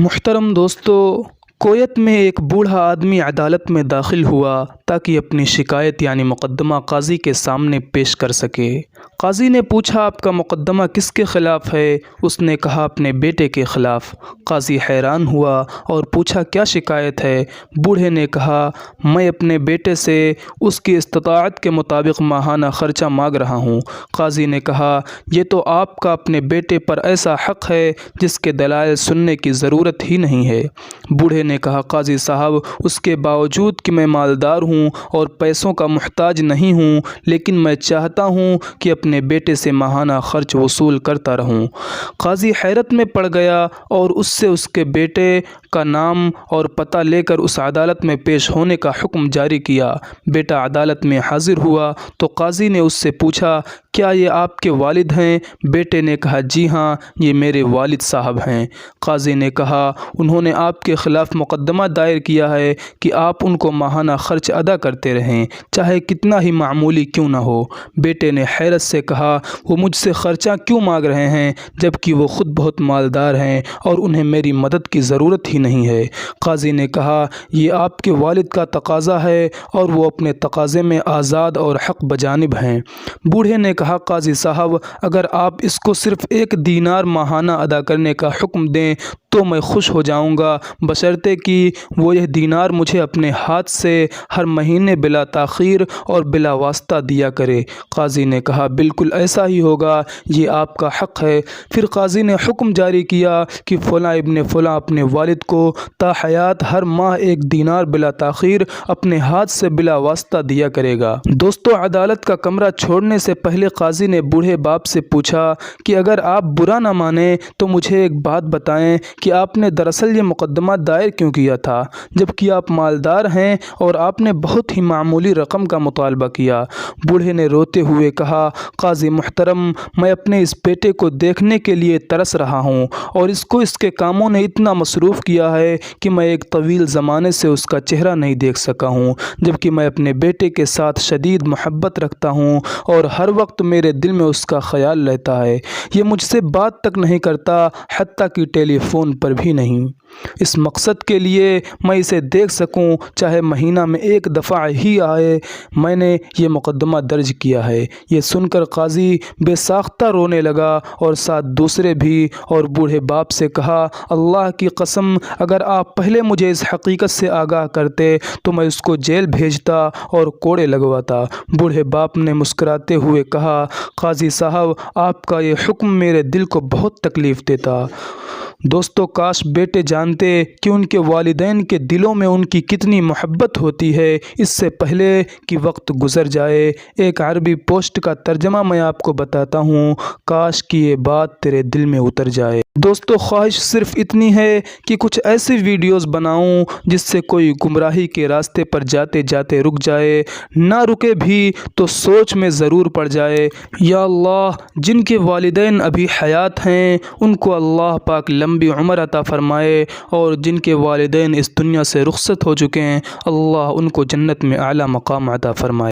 محترم دوستو، کویت میں ایک بوڑھا آدمی عدالت میں داخل ہوا تاکہ اپنی شکایت یعنی مقدمہ قاضی کے سامنے پیش کر سکے۔ قاضی نے پوچھا، آپ کا مقدمہ کس کے خلاف ہے؟ اس نے کہا، اپنے بیٹے کے خلاف۔ قاضی حیران ہوا اور پوچھا، کیا شکایت ہے؟ بوڑھے نے کہا، میں اپنے بیٹے سے اس کی استطاعت کے مطابق ماہانہ خرچہ مانگ رہا ہوں۔ قاضی نے کہا، یہ تو آپ کا اپنے بیٹے پر ایسا حق ہے جس کے دلائل سننے کی ضرورت ہی نہیں ہے۔ بوڑھے نے کہا، قاضی صاحب، اس کے باوجود کہ میں مالدار ہوں اور پیسوں کا محتاج نہیں ہوں، لیکن میں چاہتا ہوں کہ اپنے بیٹے سے ماہانہ خرچ وصول کرتا رہوں۔ قاضی حیرت میں پڑ گیا اور اس کے بیٹے کا نام اور پتہ لے کر اس عدالت میں پیش ہونے کا حکم جاری کیا۔ بیٹا عدالت میں حاضر ہوا تو قاضی نے اس سے پوچھا، کیا یہ آپ کے والد ہیں؟ بیٹے نے کہا، جی ہاں، یہ میرے والد صاحب ہیں۔ قاضی نے کہا، انہوں نے آپ کے خلاف مقدمہ دائر کیا ہے کہ آپ ان کو ماہانہ خرچ ادا کرتے رہیں، چاہے کتنا ہی معمولی کیوں نہ ہو۔ بیٹے نے حیرت سے کہا، وہ مجھ سے خرچہ کیوں مانگ رہے ہیں جبکہ وہ خود بہت مالدار ہیں اور انہیں میری مدد کی ضرورت ہی نہیں ہے۔ قاضی نے کہا، یہ آپ کے والد کا تقاضا ہے اور وہ اپنے تقاضے میں آزاد اور حق بجانب ہیں۔ بوڑھے نے کہا، قاضی صاحب، اگر آپ اس کو صرف 1 دینار ماہانہ ادا کرنے کا حکم دیں تو میں خوش ہو جاؤں گا، بشرطے کہ وہ یہ دینار مجھے اپنے ہاتھ سے ہر مہینے بلا تاخیر اور بلا واسطہ دیا کرے۔ قاضی نے کہا، بالکل ایسا ہی ہوگا، یہ آپ کا حق ہے۔ پھر قاضی نے حکم جاری کیا کہ فلاں ابن فلاں اپنے والد کو تا حیات ہر ماہ 1 دینار بلا تاخیر اپنے ہاتھ سے بلا واسطہ دیا کرے گا۔ دوستو، عدالت کا کمرہ چھوڑنے سے پہلے قاضی نے بوڑھے باپ سے پوچھا کہ اگر آپ برا نہ مانیں تو مجھے ایک بات بتائیں کہ آپ نے دراصل یہ مقدمہ دائر کیوں کیا تھا جبکہ آپ مالدار ہیں اور آپ نے بہت ہی معمولی رقم کا مطالبہ کیا۔ بوڑھے نے روتے ہوئے کہا، قاضی محترم، میں اپنے اس بیٹے کو دیکھنے کے لیے ترس رہا ہوں اور اس کے کاموں نے اتنا مصروف کیا ہے کہ میں ایک طویل زمانے سے اس کا چہرہ نہیں دیکھ سکا ہوں، جبکہ میں اپنے بیٹے کے ساتھ شدید محبت رکھتا ہوں اور ہر وقت میرے دل میں اس کا خیال رہتا ہے۔ یہ مجھ سے بات تک نہیں کرتا، حتیٰ کہ ٹیلی فون پر بھی نہیں۔ اس مقصد کے لیے میں اسے دیکھ سکوں، چاہے مہینہ میں 1 دفعہ ہی آئے، میں نے یہ مقدمہ درج کیا ہے۔ یہ سن کر قاضی بے ساختہ رونے لگا اور ساتھ دوسرے بھی، اور بوڑھے باپ سے کہا، اللہ کی قسم، اگر آپ پہلے مجھے اس حقیقت سے آگاہ کرتے تو میں اس کو جیل بھیجتا اور کوڑے لگواتا۔ بوڑھے باپ نے مسکراتے ہوئے کہا، قاضی صاحب، آپ کا یہ حکم میرے دل کو بہت تکلیف دیتا۔ دوستو، کاش بیٹے جانتے کہ ان کے والدین کے دلوں میں ان کی کتنی محبت ہوتی ہے اس سے پہلے کہ وقت گزر جائے۔ ایک عربی پوسٹ کا ترجمہ میں آپ کو بتاتا ہوں، کاش کہ یہ بات تیرے دل میں اتر جائے۔ دوستو، خواہش صرف اتنی ہے کہ کچھ ایسی ویڈیوز بناؤں جس سے کوئی گمراہی کے راستے پر جاتے جاتے رک جائے، نہ رکے بھی تو سوچ میں ضرور پڑ جائے۔ یا اللہ، جن کے والدین ابھی حیات ہیں ان کو اللہ پاک لمبی عمر عطا فرمائے، اور جن کے والدین اس دنیا سے رخصت ہو چکے ہیں اللہ ان کو جنت میں اعلیٰ مقام عطا فرمائے۔